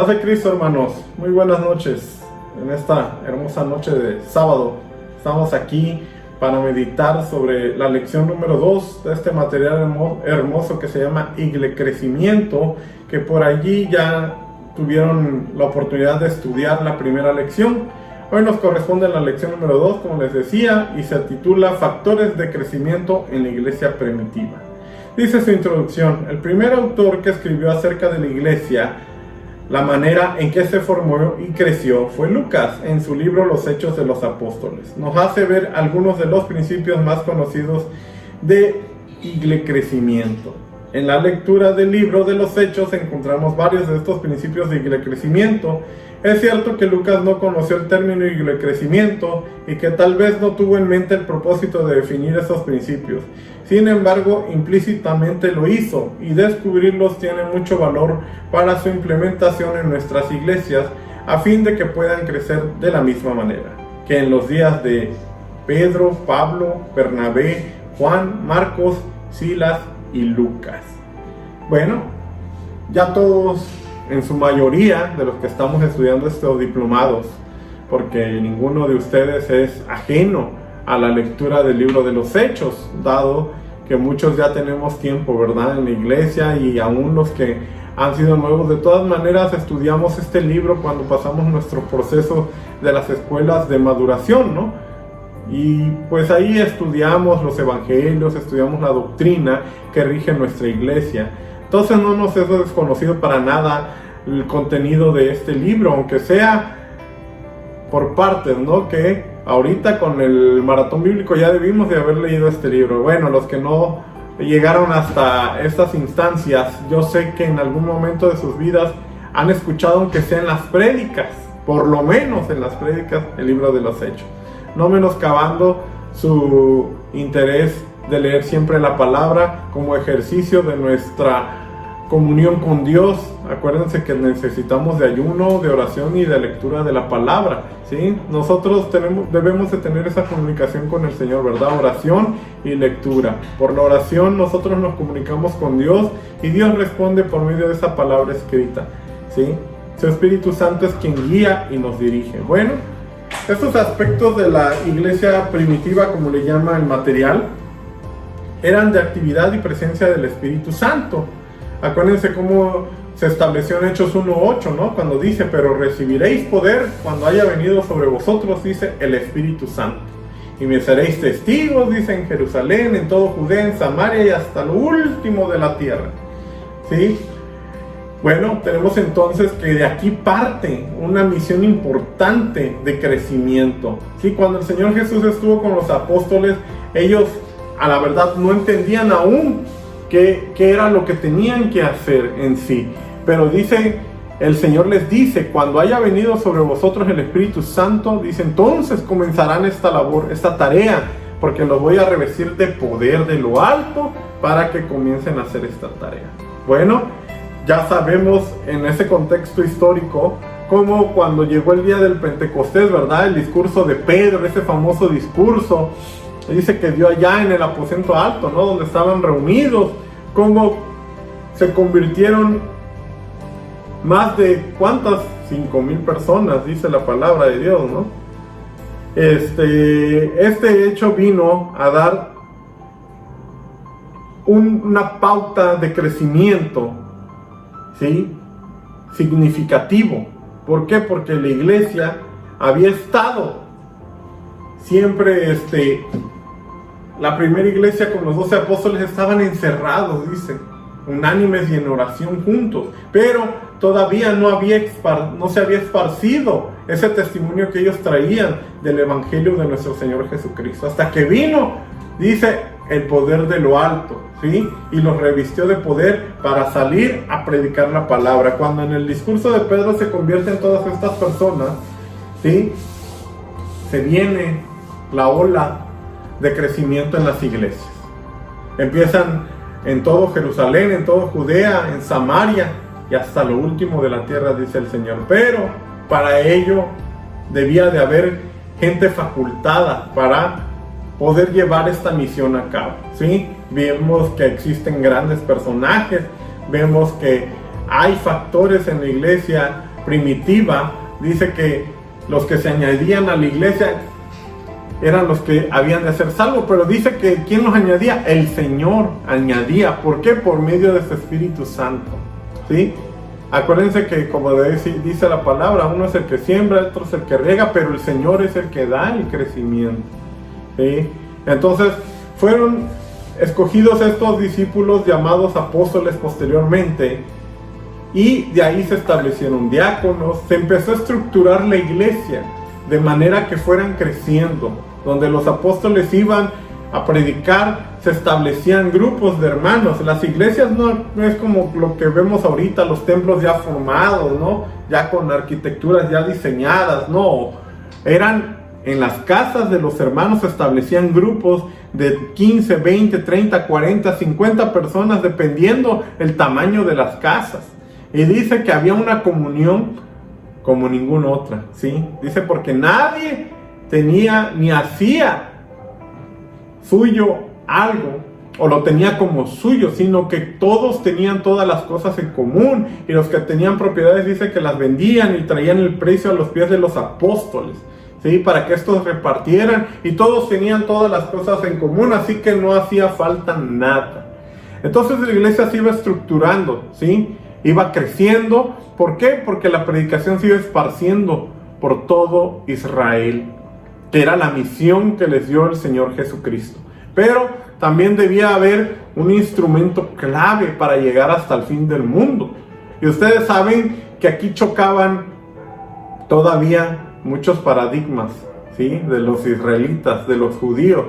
Paz de Cristo, hermanos. Muy buenas noches. En esta hermosa noche de sábado estamos aquí para meditar sobre la lección número 2 de este material hermoso que se llama Iglecrecimiento, que por allí ya tuvieron la oportunidad de estudiar la primera lección. Hoy nos corresponde la lección número 2, como les decía, y se titula Factores de crecimiento en la iglesia primitiva. Dice su introducción: el primer autor que escribió acerca de la iglesia, la manera en que se formó y creció, fue Lucas en su libro Los Hechos de los Apóstoles. Nos hace ver algunos de los principios más conocidos de iglecrecimiento. En la lectura del libro de los Hechos encontramos varios de estos principios de iglecrecimiento. Es cierto que Lucas no conoció el término iglecrecimiento y que tal vez no tuvo en mente el propósito de definir esos principios. Sin embargo, implícitamente lo hizo, y descubrirlos tiene mucho valor para su implementación en nuestras iglesias, a fin de que puedan crecer de la misma manera que en los días de Pedro, Pablo, Bernabé, Juan, Marcos, Silas y Lucas. Bueno, ya todos, en su mayoría de los que estamos estudiando estos diplomados, porque ninguno de ustedes es ajeno a la lectura del libro de los Hechos, dado que muchos ya tenemos tiempo, ¿verdad?, en la iglesia, y aún los que han sido nuevos, de todas maneras estudiamos este libro cuando pasamos nuestro proceso de las escuelas de maduración, ¿no? Y pues ahí estudiamos los evangelios, estudiamos la doctrina que rige nuestra iglesia. Entonces no nos es desconocido para nada el contenido de este libro, aunque sea por partes, ¿no? Que ahorita con el maratón bíblico ya debimos de haber leído este libro. Bueno, los que no llegaron hasta estas instancias, yo sé que en algún momento de sus vidas han escuchado, aunque sea en las prédicas, por lo menos en las prédicas, el libro de los Hechos, no menoscabando su interés de leer siempre la palabra como ejercicio de nuestra comunión con Dios. Acuérdense que necesitamos de ayuno, de oración y de lectura de la palabra, ¿sí? Nosotros debemos de tener esa comunicación con el Señor, ¿verdad? Oración y lectura. Por la oración nosotros nos comunicamos con Dios y Dios responde por medio de esa palabra escrita, ¿sí? Su Espíritu Santo es quien guía y nos dirige. Bueno, estos aspectos de la iglesia primitiva, como le llama el material, eran de actividad y presencia del Espíritu Santo. Acuérdense cómo se estableció en Hechos 1:8, ¿no? Cuando dice: pero recibiréis poder cuando haya venido sobre vosotros, dice, el Espíritu Santo. Y me seréis testigos, dice, en Jerusalén, en todo Judea, en Samaria y hasta lo último de la tierra. ¿Sí? Bueno, tenemos entonces que de aquí parte una misión importante de crecimiento. ¿Sí? Cuando el Señor Jesús estuvo con los apóstoles, ellos a la verdad no entendían aún qué era lo que tenían que hacer en sí. Pero dice, el Señor les dice: cuando haya venido sobre vosotros el Espíritu Santo, dice, entonces comenzarán esta labor, esta tarea, porque los voy a revestir de poder de lo alto para que comiencen a hacer esta tarea. Bueno, ya sabemos en ese contexto histórico como cuando llegó el día del Pentecostés, ¿verdad? El discurso de Pedro, ese famoso discurso, dice que dio allá en el aposento alto, ¿no? Donde estaban reunidos, como se convirtieron más de, ¿cuántas? 5,000 personas, dice la palabra de Dios, ¿no? Este hecho vino a dar una pauta de crecimiento, ¿sí?, significativo. ¿Por qué? Porque la iglesia había estado siempre, la primera iglesia con los 12 apóstoles estaban encerrados, dice, unánimes y en oración juntos, pero todavía no se había esparcido ese testimonio que ellos traían del evangelio de nuestro Señor Jesucristo, hasta que vino, dice, el poder de lo alto, ¿sí? Y los revistió de poder para salir a predicar la palabra. Cuando en el discurso de Pedro se convierten todas estas personas, ¿sí?, se viene la ola de crecimiento en las iglesias. Empiezan en todo Jerusalén, en todo Judea, en Samaria y hasta lo último de la tierra, dice el Señor. Pero para ello debía de haber gente facultada para poder llevar esta misión a cabo, ¿sí? Vemos que existen grandes personajes, vemos que hay factores en la iglesia primitiva, dice que los que se añadían a la iglesia eran los que habían de ser salvos, pero dice que ¿quién los añadía? El Señor añadía. ¿Por qué? Por medio de su Espíritu Santo, ¿sí? Acuérdense que, como dice la palabra, uno es el que siembra, otro es el que riega, pero el Señor es el que da el crecimiento, ¿sí? Entonces fueron escogidos estos discípulos llamados apóstoles posteriormente, y de ahí se establecieron diáconos. Se empezó a estructurar la iglesia de manera que fueran creciendo, donde los apóstoles iban a predicar, se establecían grupos de hermanos. Las iglesias no es como lo que vemos ahorita, los templos ya formados, ¿no? Ya con arquitecturas ya diseñadas, no. Eran en las casas de los hermanos, se establecían grupos de 15, 20, 30, 40, 50 personas, dependiendo el tamaño de las casas. Y dice que había una comunión como ninguna otra, ¿sí? Dice porque nadie tenía ni hacía suyo algo o lo tenía como suyo, sino que todos tenían todas las cosas en común, y los que tenían propiedades dice que las vendían y traían el precio a los pies de los apóstoles, ¿sí? Para que estos repartieran, y todos tenían todas las cosas en común, así que no hacía falta nada. Entonces la iglesia se iba estructurando, ¿sí? Iba creciendo. ¿Por qué? Porque la predicación se iba esparciendo por todo Israel, que era la misión que les dio el Señor Jesucristo. Pero también debía haber un instrumento clave para llegar hasta el fin del mundo. Y ustedes saben que aquí chocaban todavía muchos paradigmas, ¿sí? De los israelitas, de los judíos.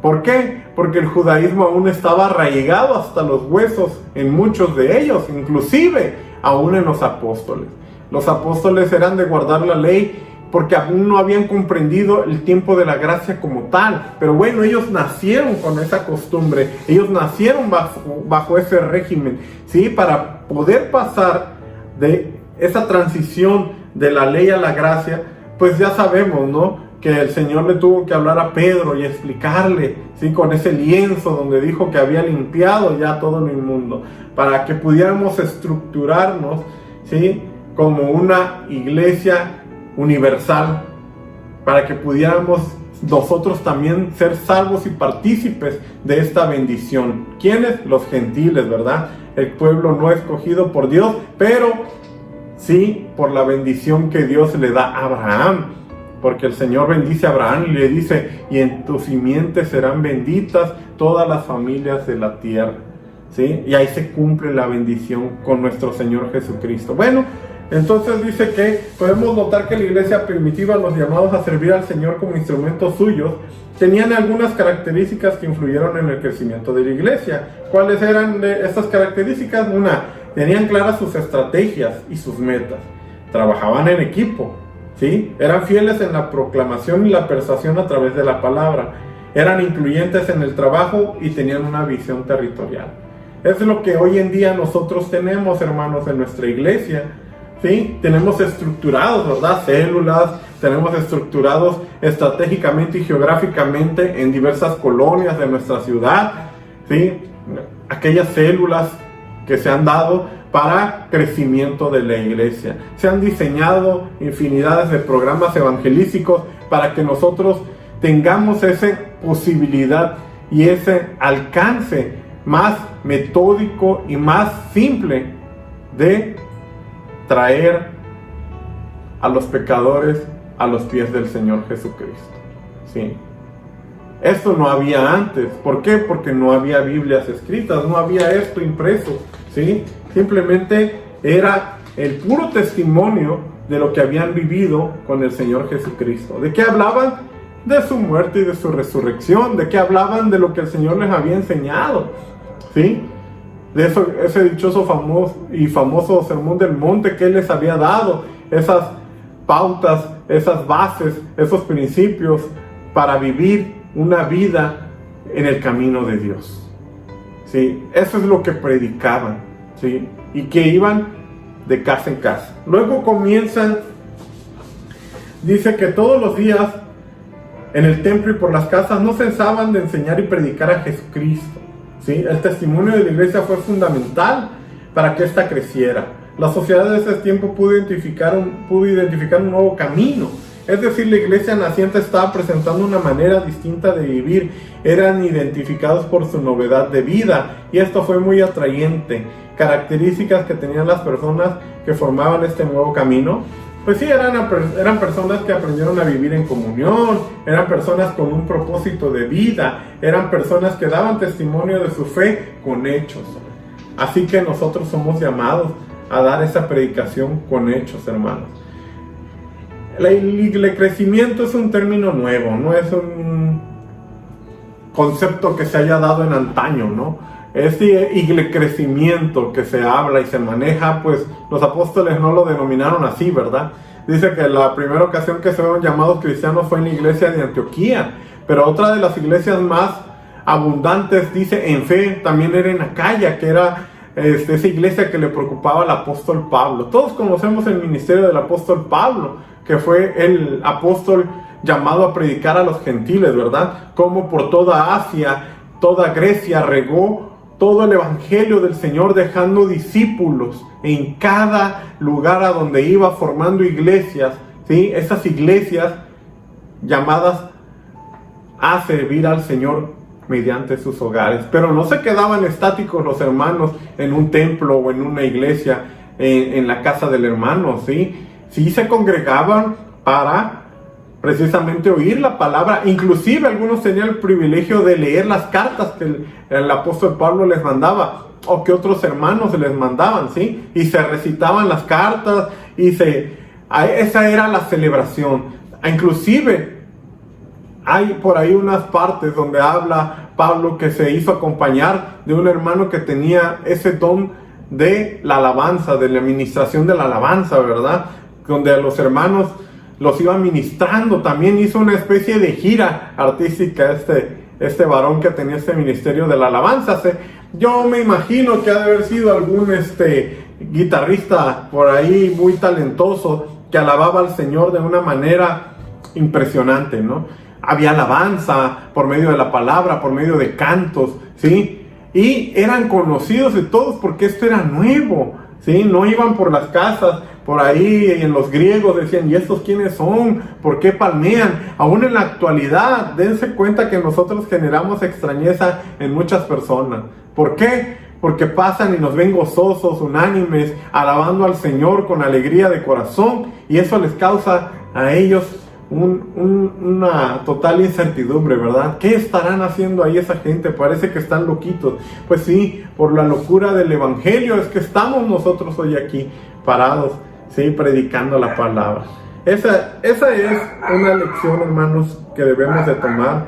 ¿Por qué? Porque el judaísmo aún estaba arraigado hasta los huesos en muchos de ellos, inclusive aún en los apóstoles. Los apóstoles eran de guardar la ley porque aún no habían comprendido el tiempo de la gracia como tal. Pero bueno, ellos nacieron con esa costumbre, ellos nacieron bajo ese régimen, ¿sí? Para poder pasar de esa transición de la ley a la gracia, pues ya sabemos, ¿no? Que el Señor le tuvo que hablar a Pedro y explicarle, ¿sí? Con ese lienzo donde dijo que había limpiado ya todo lo inmundo, para que pudiéramos estructurarnos, ¿sí? Como una iglesia universal, para que pudiéramos nosotros también ser salvos y partícipes de esta bendición. ¿Quiénes? Los gentiles, ¿verdad? El pueblo no escogido por Dios, pero sí por la bendición que Dios le da a Abraham. Porque el Señor bendice a Abraham y le dice, y en tu simiente serán benditas todas las familias de la tierra, ¿sí? Y ahí se cumple la bendición con nuestro Señor Jesucristo. Bueno, entonces dice que podemos notar que la iglesia primitiva, los llamados a servir al Señor como instrumentos suyos, tenían algunas características que influyeron en el crecimiento de la iglesia. ¿Cuáles eran estas características? Una, tenían claras sus estrategias y sus metas. Trabajaban en equipo, ¿sí? Eran fieles en la proclamación y la persuasión a través de la palabra. Eran incluyentes en el trabajo y tenían una visión territorial. Es lo que hoy en día nosotros tenemos, hermanos, en nuestra iglesia, ¿sí? Tenemos estructurados, ¿verdad? Células, tenemos estructurados estratégicamente y geográficamente en diversas colonias de nuestra ciudad, ¿sí? Aquellas células que se han dado para crecimiento de la iglesia. Se han diseñado infinidades de programas evangelísticos para que nosotros tengamos esa posibilidad y ese alcance más metódico y más simple de traer a los pecadores a los pies del Señor Jesucristo, ¿sí? Esto no había antes. ¿Por qué? Porque no había Biblias escritas, no había esto impreso, ¿sí? Simplemente era el puro testimonio de lo que habían vivido con el Señor Jesucristo. ¿De qué hablaban? De su muerte y de su resurrección. ¿De qué hablaban? De lo que el Señor les había enseñado, ¿sí? De eso, ese dichoso famoso sermón del monte que Él les había dado, esas pautas, esas bases, esos principios para vivir una vida en el camino de Dios, ¿sí? Eso es lo que predicaban, ¿sí? Y que iban de casa en casa. Luego comienzan, dice que todos los días en el templo y por las casas no cesaban de enseñar y predicar a Jesucristo, ¿sí? El testimonio de la iglesia fue fundamental para que ésta creciera. La sociedad de ese tiempo pudo identificar un nuevo camino. Es decir, la iglesia naciente estaba presentando una manera distinta de vivir. Eran identificados por su novedad de vida, y esto fue muy atrayente. Características que tenían las personas que formaban este nuevo camino, pues sí, eran personas que aprendieron a vivir en comunión, eran personas con un propósito de vida, eran personas que daban testimonio de su fe con hechos. Así que nosotros somos llamados a dar esa predicación con hechos, hermanos. El crecimiento es un término nuevo, no es un concepto que se haya dado en antaño, ¿no? Este crecimiento que se habla y se maneja, pues los apóstoles no lo denominaron así, ¿verdad? Dice que la primera ocasión que se fueron llamados cristianos fue en la iglesia de Antioquía, pero otra de las iglesias más abundantes, dice, en fe, también era en Acaya, que era esa iglesia que le preocupaba al apóstol Pablo. Todos conocemos el ministerio del apóstol Pablo, que fue el apóstol llamado a predicar a los gentiles, ¿verdad? Como por toda Asia, toda Grecia regó todo el evangelio del Señor, dejando discípulos en cada lugar a donde iba, formando iglesias, ¿sí? Esas iglesias llamadas a servir al Señor mediante sus hogares. Pero no se quedaban estáticos los hermanos en un templo o en una iglesia, en la casa del hermano, ¿sí? Sí se congregaban para precisamente oír la palabra. Inclusive algunos tenían el privilegio de leer las cartas que el apóstol Pablo les mandaba, o que otros hermanos les mandaban, ¿sí? Y se recitaban las cartas, esa era la celebración. Inclusive hay por ahí unas partes donde habla Pablo que se hizo acompañar de un hermano que tenía ese don de la alabanza, de la administración de la alabanza, ¿verdad? Donde a los hermanos los iba ministrando. También hizo una especie de gira artística este varón que tenía este ministerio de la alabanza. Yo me imagino que ha de haber sido algún guitarrista por ahí muy talentoso que alababa al Señor de una manera impresionante, ¿no? Había alabanza por medio de la palabra, por medio de cantos, ¿sí? Y eran conocidos de todos porque esto era nuevo, ¿sí? No iban por las casas, por ahí en los griegos decían, ¿y estos quiénes son? ¿Por qué palmean? Aún en la actualidad, dense cuenta que nosotros generamos extrañeza en muchas personas. ¿Por qué? Porque pasan y nos ven gozosos, unánimes, alabando al Señor con alegría de corazón, y eso les causa a ellos una total incertidumbre, ¿verdad? ¿Qué estarán haciendo ahí esa gente? Parece que están loquitos. Pues sí, por la locura del evangelio es que estamos nosotros hoy aquí parados, sí, predicando la palabra. Esa es una lección, hermanos, que debemos de tomar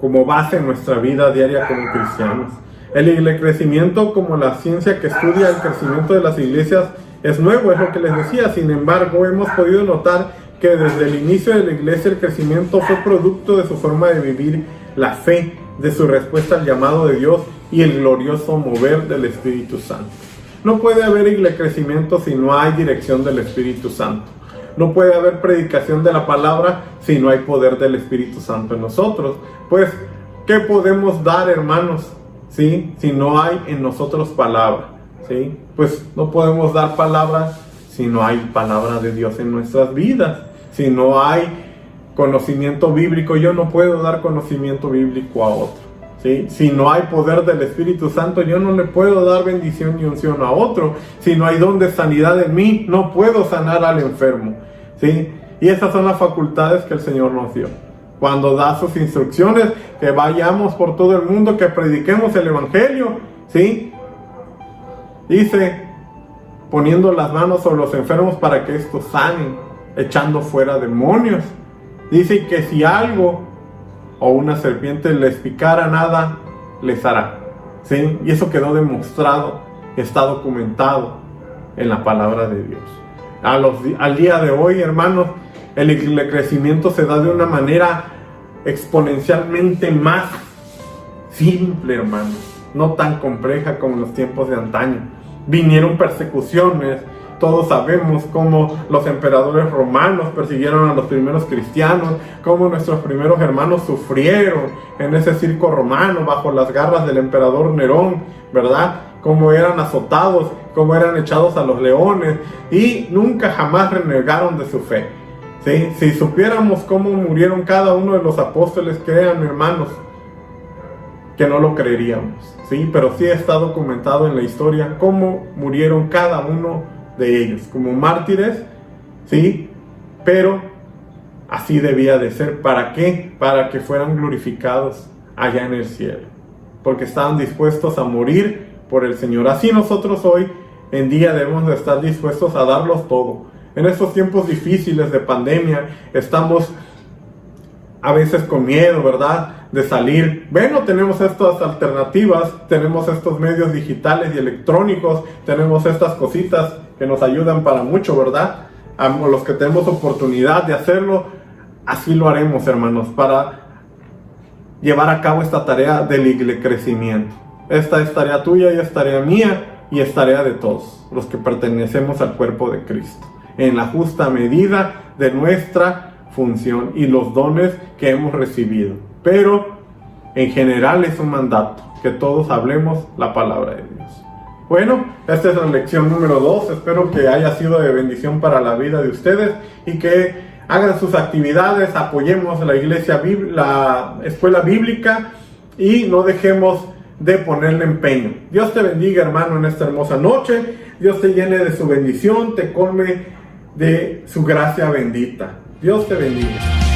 como base en nuestra vida diaria como cristianos. El crecimiento, como la ciencia que estudia el crecimiento de las iglesias, es nuevo, es lo que les decía. Sin embargo, hemos podido notar que desde el inicio de la iglesia el crecimiento fue producto de su forma de vivir la fe, de su respuesta al llamado de Dios y el glorioso mover del Espíritu Santo. No puede haber crecimiento si no hay dirección del Espíritu Santo. No puede haber predicación de la palabra si no hay poder del Espíritu Santo en nosotros. Pues, ¿qué podemos dar, hermanos? ¿Sí? Si no hay en nosotros palabra, ¿sí? Pues no podemos dar palabra si no hay palabra de Dios en nuestras vidas. Si no hay conocimiento bíblico, yo no puedo dar conocimiento bíblico a otro, ¿sí? Si no hay poder del Espíritu Santo, yo no le puedo dar bendición y unción a otro. Si no hay don de sanidad en mí, no puedo sanar al enfermo, ¿sí? Y esas son las facultades que el Señor nos dio cuando da sus instrucciones, que vayamos por todo el mundo, que prediquemos el evangelio, ¿sí? Dice, poniendo las manos sobre los enfermos para que estos sanen, echando fuera demonios. Dice que si algo o una serpiente les picara, nada les hará, ¿sí? Y eso quedó demostrado, está documentado en la palabra de Dios. Al día de hoy, hermanos, el crecimiento se da de una manera exponencialmente más simple, hermanos, no tan compleja como en los tiempos de antaño. Vinieron persecuciones. Todos sabemos cómo los emperadores romanos persiguieron a los primeros cristianos, cómo nuestros primeros hermanos sufrieron en ese circo romano bajo las garras del emperador Nerón, ¿verdad? Cómo eran azotados, cómo eran echados a los leones y nunca jamás renegaron de su fe. ¿Sí? Si supiéramos cómo murieron cada uno de los apóstoles, créanme, hermanos, que no lo creeríamos, ¿sí? Pero sí está documentado en la historia cómo murieron cada uno de ellos, como mártires, ¿sí? Pero así debía de ser. ¿Para qué? Para que fueran glorificados allá en el cielo, porque estaban dispuestos a morir por el Señor. Así nosotros hoy en día debemos de estar dispuestos a darlos todo. En estos tiempos difíciles de pandemia estamos a veces con miedo, ¿verdad?, de salir. Bueno, tenemos estas alternativas, tenemos estos medios digitales y electrónicos, tenemos estas cositas que nos ayudan para mucho, ¿verdad? A los que tenemos oportunidad de hacerlo, así lo haremos, hermanos, para llevar a cabo esta tarea del crecimiento. Esta es tarea tuya y es tarea mía y es tarea de todos los que pertenecemos al cuerpo de Cristo, en la justa medida de nuestra función y los dones que hemos recibido. Pero en general es un mandato que todos hablemos la palabra de Dios. Bueno, esta es la lección número 2. Espero que haya sido de bendición para la vida de ustedes y que hagan sus actividades, apoyemos la iglesia, la escuela bíblica y no dejemos de ponerle empeño. Dios te bendiga, hermano, en esta hermosa noche. Dios te llene de su bendición, te colme de su gracia bendita. Dios te bendiga.